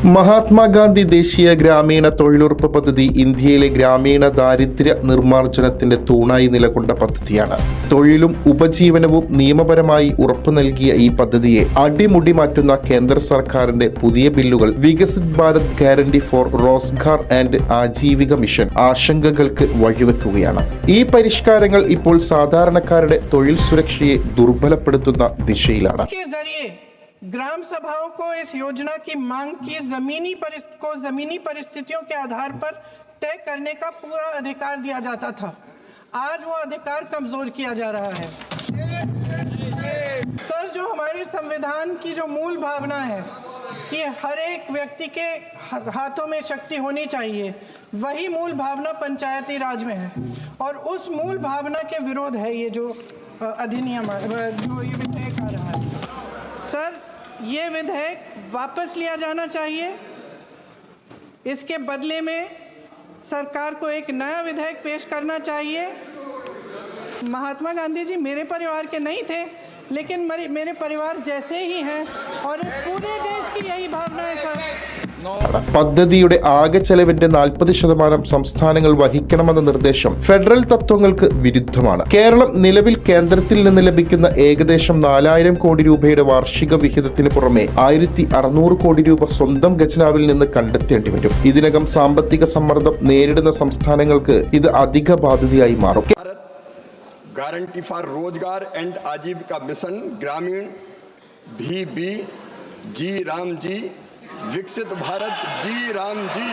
മഹാത്മാഗാന്ധി ദേശീയ ഗ്രാമീണ തൊഴിലുറപ്പ് പദ്ധതി ഇന്ത്യയിലെ ഗ്രാമീണ ദാരിദ്ര്യ നിർമ്മാർജ്ജനത്തിന്റെ തൂണായി നിലകൊണ്ട പദ്ധതിയാണ്. തൊഴിലും ഉപജീവനവും നിയമപരമായി ഉറപ്പു നൽകിയ ഈ പദ്ധതിയെ അടിമുടി മാറ്റുന്ന കേന്ദ്ര സർക്കാരിന്റെ പുതിയ ബില്ലുകൾ Viksit Bharat guarantee for Rozgar and Ajeevika mission ആശങ്കകൾക്ക് വഴിവെക്കുകയാണ്. ഈ പരിഷ്കാരങ്ങൾ ഇപ്പോൾ സാധാരണക്കാരുടെ തൊഴിൽ സുരക്ഷയെ ദുർബലപ്പെടുത്തുന്ന ദിശയിലാണ്. ग्राम सभाओं को इस योजना की मांग की जमीनी परिस्थितियों के आधार पर तय करने का पूरा अधिकार दिया जाता था. आज वो अधिकार कमजोर किया जा रहा है. सर, जो हमारे संविधान की जो मूल भावना है कि हर एक व्यक्ति के हाथों में शक्ति होनी चाहिए, वही मूल भावना पंचायती राज में है और उस मूल भावना के विरोध है ये जो अधिनियम जो ये विधेयक आ रहा है. सर, ये विधेयक वापस लिया जाना चाहिए. इसके बदले में सरकार को एक नया विधेयक पेश करना चाहिए. महात्मा गांधी जी मेरे परिवार के नहीं थे, लेकिन मेरे परिवार जैसे ही हैं और इस पूरे देश की यही भावना है. सर, പദ്ധതിയുടെ ആകെ ചെലവിന്റെ 40% സംസ്ഥാനങ്ങൾ വഹിക്കണമെന്ന നിർദ്ദേശം ഫെഡറൽ തത്വങ്ങൾക്ക് വിരുദ്ധമാണ്. കേരളം നിലവിൽ കേന്ദ്രത്തിൽ നിന്ന് ലഭിക്കുന്ന ഏകദേശം 4000 കോടി രൂപയുടെ വാർഷിക വിഹിതത്തിന് പുറമെ 1600 കോടി രൂപ സ്വന്തം ഖജനാവിൽ നിന്ന് കണ്ടെത്തേണ്ടി വരും. ഇതിനകം സാമ്പത്തിക സമ്മർദ്ദം നേരിടുന്ന സംസ്ഥാനങ്ങൾക്ക് ഇത് അധിക ബാധ്യതയായി മാറും. गारंटी फॉर रोजगार एंड आजीविका मिशन ग्रामीण VB जी राम जी विकसित भारत जी राम जी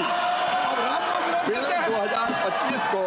बिल 2025 को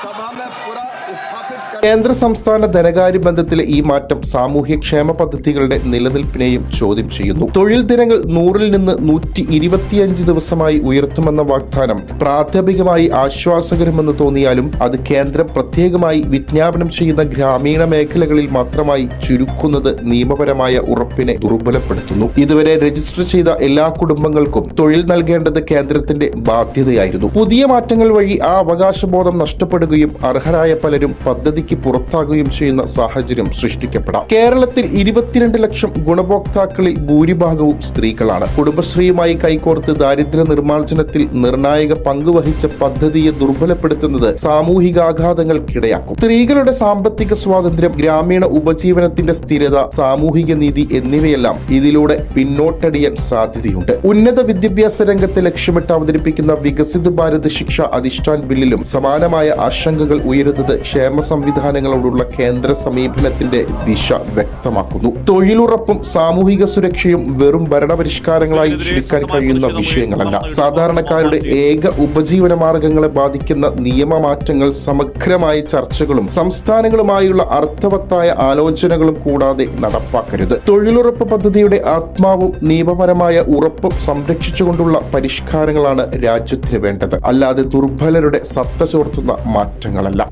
सभा में पूरा स्थापित കേന്ദ്ര സംസ്ഥാന ധനകാര്യ ബന്ധത്തിലെ ഈ മാറ്റം സാമൂഹ്യക്ഷേമ പദ്ധതികളുടെ നിലനിൽപ്പിനെയും ചോദ്യം ചെയ്യുന്നു. തൊഴിൽ ദിനങ്ങൾ 100-ൽ നിന്ന് 125 ദിവസമായി ഉയർത്തുമെന്ന വാഗ്ദാനം പ്രാഥമികമായി ആശ്വാസകരമെന്ന് തോന്നിയാലും അത് കേന്ദ്രം പ്രത്യേകമായി വിജ്ഞാപനം ചെയ്യുന്ന ഗ്രാമീണ മേഖലകളിൽ മാത്രമായി ചുരുക്കുന്നത് നിയമപരമായ ഉറപ്പിനെ ദുർബലപ്പെടുത്തുന്നു. ഇതുവരെ രജിസ്റ്റർ ചെയ്ത എല്ലാ കുടുംബങ്ങൾക്കും തൊഴിൽ നൽകേണ്ടത് കേന്ദ്രത്തിന്റെ ബാധ്യതയായിരുന്നു. പുതിയ മാറ്റങ്ങൾ വഴി ആ അവകാശബോധം നഷ്ടപ്പെടുകയും അർഹരായ പലരും പദ്ധതിക്ക് പുറത്താകുകയും ചെയ്യുന്ന സാഹചര്യം സൃഷ്ടിക്കപ്പെടാം. കേരളത്തിൽ 22 ലക്ഷം ഗുണഭോക്താക്കളിൽ ഭൂരിഭാഗവും സ്ത്രീകളാണ്. കുടുംബശ്രീയുമായി കൈകോർത്ത് ദാരിദ്ര്യ നിർമ്മാർജ്ജനത്തിൽ നിർണായക പങ്കുവഹിച്ച പദ്ധതിയെ ദുർബലപ്പെടുത്തുന്നത് സാമൂഹികാഘാതങ്ങൾക്കിടയാക്കും. സ്ത്രീകളുടെ സാമ്പത്തിക സ്വാതന്ത്ര്യം, ഗ്രാമീണ ഉപജീവനത്തിന്റെ സ്ഥിരത, സാമൂഹിക നീതി എന്നിവയെല്ലാം ഇതിലൂടെ പിന്നോട്ടടിയാൻ സാധ്യതയുണ്ട്. ഉന്നത വിദ്യാഭ്യാസ രംഗത്തെ ലക്ഷ്യമിട്ട് അവതരിപ്പിക്കുന്ന വികസിത് ഭാരത് ശിക്ഷ അധിഷ്ഠാൻ ബില്ലിലും സമാനമായ ആശങ്കകൾ ഉയരുന്നത് ക്ഷേമ സംവിധാനങ്ങളോടുള്ള കേന്ദ്ര സമീപനത്തിന്റെ ദിശ വ്യക്തമാക്കുന്നു. തൊഴിലുറപ്പും സാമൂഹിക സുരക്ഷയും വെറും ഭരണപരിഷ്കാരങ്ങളായി ചുരുക്കാൻ കഴിയുന്ന വിഷയങ്ങളല്ല. സാധാരണക്കാരുടെ ഏക ഉപജീവന മാർഗങ്ങളെ ബാധിക്കുന്ന നിയമമാറ്റങ്ങൾ സമഗ്രമായ ചർച്ചകളും സംസ്ഥാനങ്ങളുമായുള്ള അർത്ഥവത്തായ ആലോചനകളും കൂടാതെ നടപ്പാക്കരുത്. തൊഴിലുറപ്പ് പദ്ധതിയുടെ ആത്മാവും നിയമപരമായ ഉറപ്പും സംരക്ഷിച്ചുകൊണ്ടുള്ള പരിഷ്കാരങ്ങളാണ് രാജ്യത്തിന് വേണ്ടത്, അല്ലാതെ ദുർബലരുടെ സത്ത ചോർത്തുന്ന മാറ്റങ്ങളല്ല.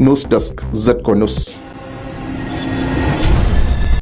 News desk ZETCO news.